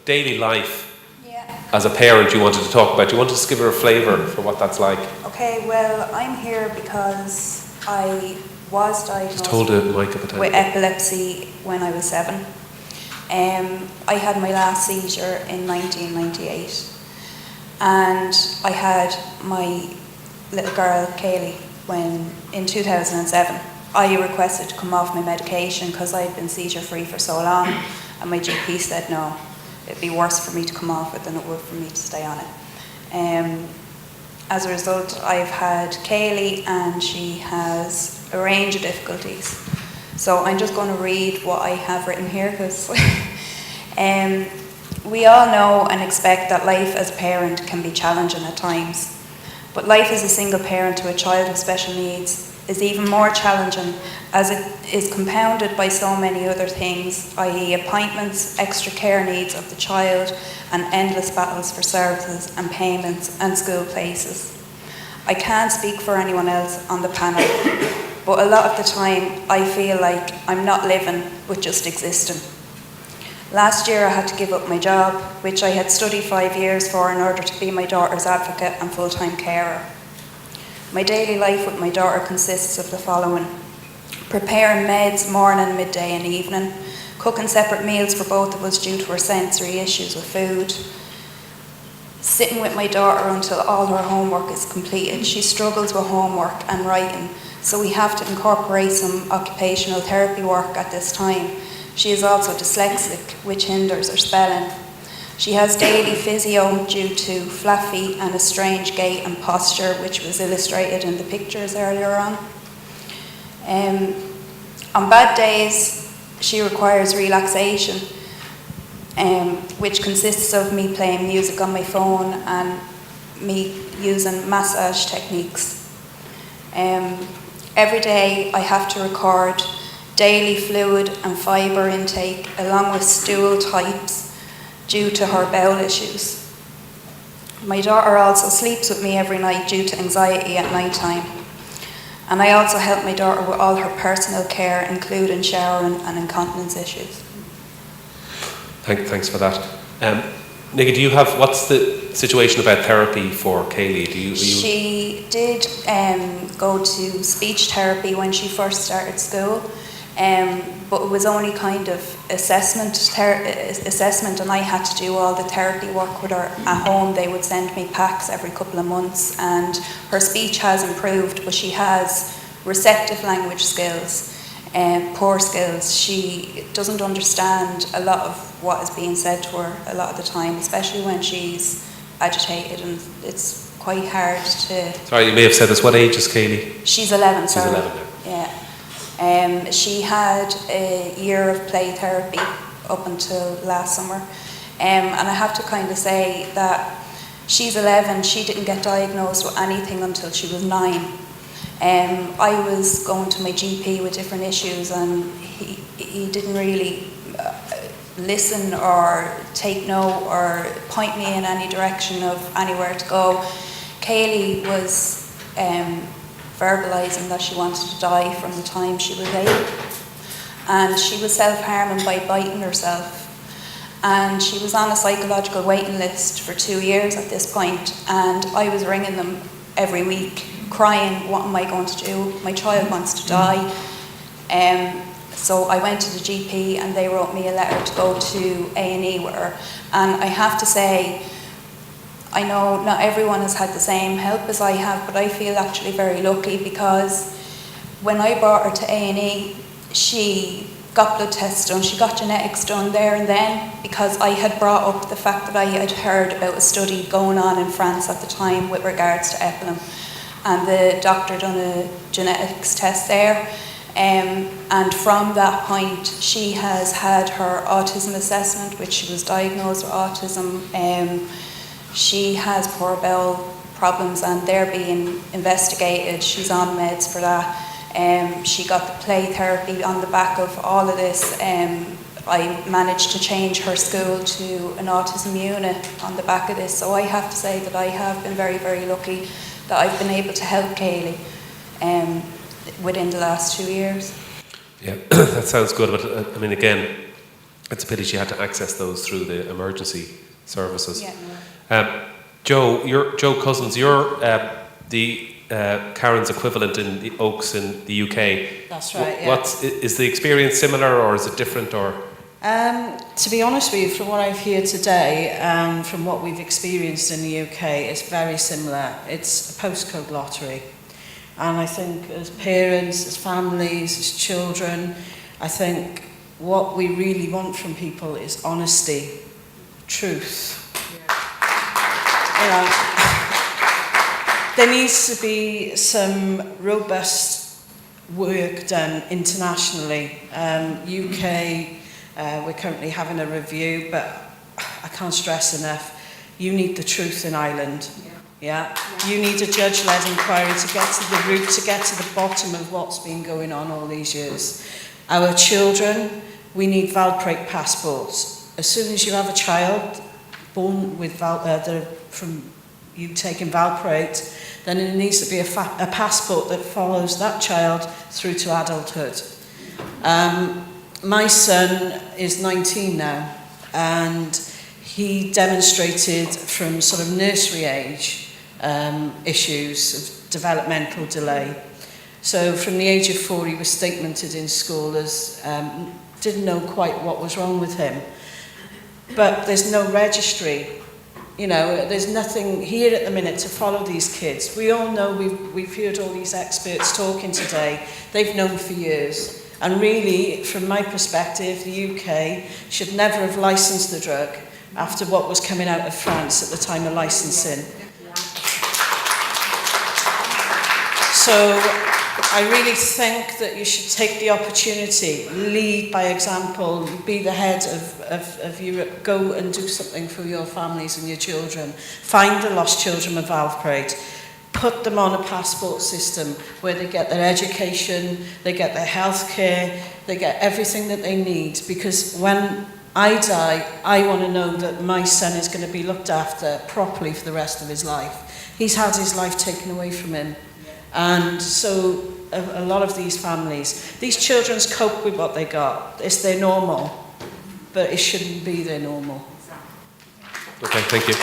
daily life Yeah. as a parent you wanted to talk about. Do you want to just give her a flavour for what that's like? Okay, well, I'm here because I was diagnosed Just hold the mic up a with tiny bit. epilepsy when I was 7. I had my last seizure in 1998, and I had my little girl, Kaylee, in 2007. I requested to come off my medication because I had been seizure-free for so long, and my GP said no, it'd be worse for me to come off it than it would for me to stay on it. As a result, I've had Kaylee, and she has a range of difficulties. So I'm just going to read what I have written here, because we all know and expect that life as a parent can be challenging at times. But life as a single parent to a child with special needs is even more challenging, as it is compounded by so many other things, i.e. appointments, extra care needs of the child, and endless battles for services and payments and school places. I can't speak for anyone else on the panel, but a lot of the time I feel like I'm not living but just existing. Last year I had to give up my job, which I had studied 5 years for in order to be my daughter's advocate and full-time carer. My daily life with my daughter consists of the following: preparing meds morning, midday and evening, cooking separate meals for both of us due to her sensory issues with food, sitting with my daughter until all her homework is completed. She struggles with homework and writing, so we have to incorporate some occupational therapy work at this time. She is also dyslexic, which hinders her spelling. She has daily physio due to flat feet and a strange gait and posture, which was illustrated in the pictures earlier on. On bad days, she requires relaxation, which consists of me playing music on my phone and me using massage techniques. Every day I have to record daily fluid and fibre intake along with stool types due to her bowel issues. My daughter also sleeps with me every night due to anxiety at night time. And I also help my daughter with all her personal care, including showering and incontinence issues. Thanks for that. Nikki, what's the situation about therapy for Kaylee? She did go to speech therapy when she first started school, but it was only kind of assessment, and I had to do all the therapy work with her at home. They would send me packs every couple of months, and her speech has improved, but she has receptive language skills and poor skills. She doesn't understand a lot of what is being said to her a lot of the time, especially when she's agitated, and it's quite hard to... Sorry, you may have said this. What age is Kaylee? She's 11, She's sorry. 11 now. Yeah. She had a year of play therapy up until last summer. And I have to kind of say that she's 11, she didn't get diagnosed with anything until she was 9. I was going to my GP with different issues, and he didn't really listen or take note or point me in any direction of anywhere to go. Kaylee was verbalising that she wanted to die from the time she was 8, and she was self-harming by biting herself, and she was on a psychological waiting list for 2 years at this point, and I was ringing them every week crying, what am I going to do? My child wants to die. So I went to the GP, and they wrote me a letter to go to A&E with her, and I have to say, I know not everyone has had the same help as I have, but I feel actually very lucky, because when I brought her to A&E, she got blood tests done, she got genetics done there and then, because I had brought up the fact that I had heard about a study going on in France at the time with regards to Epilim, and the doctor done a genetics test there, and from that point she has had her autism assessment, which she was diagnosed with autism. She has poor bowel problems, and they're being investigated. She's on meds for that. She got the play therapy on the back of all of this. I managed to change her school to an autism unit on the back of this. So I have to say that I have been very, very lucky that I've been able to help Kaylee within the last 2 years. Yeah, that sounds good. But I mean, again, It's a pity she had to access those through the emergency services. Yeah. Joe Cozens, you're the Karen's equivalent in the OACS in the UK. That's right, yeah. Is the experience similar or is it different? Or to be honest with you, from what I've heard today and from what we've experienced in the UK, it's very similar. It's a postcode lottery. And I think as parents, as families, as children, I think what we really want from people is honesty, truth. You know, there needs to be some robust work done internationally. UK, we're currently having a review, but I can't stress enough, you need the truth in Ireland. Yeah. You need a judge-led inquiry to get to the root, to get to the bottom of what's been going on all these years. Our children, we need valproate passports. As soon as you have a child born with from you taking valproate, then it needs to be a passport that follows that child through to adulthood. My son is 19 now, and he demonstrated from sort of nursery age issues of developmental delay. So from the age of 4, he was statemented in school as didn't know quite what was wrong with him. But there's no registry. You know, there's nothing here at the minute to follow these kids. We all know, we've heard all these experts talking today. They've known for years. And really, from my perspective, the UK should never have licensed the drug after what was coming out of France at the time of licensing. So I really think that you should take the opportunity, lead by example, be the head of Europe, go and do something for your families and your children. Find the lost children of Valproate, put them on a passport system where they get their education, they get their health care, they get everything that they need, because when I die, I want to know that my son is going to be looked after properly for the rest of his life. He's had his life taken away from him. And so a lot of these families, these children cope with what they got. It's their normal, but it shouldn't be their normal. Okay, thank you.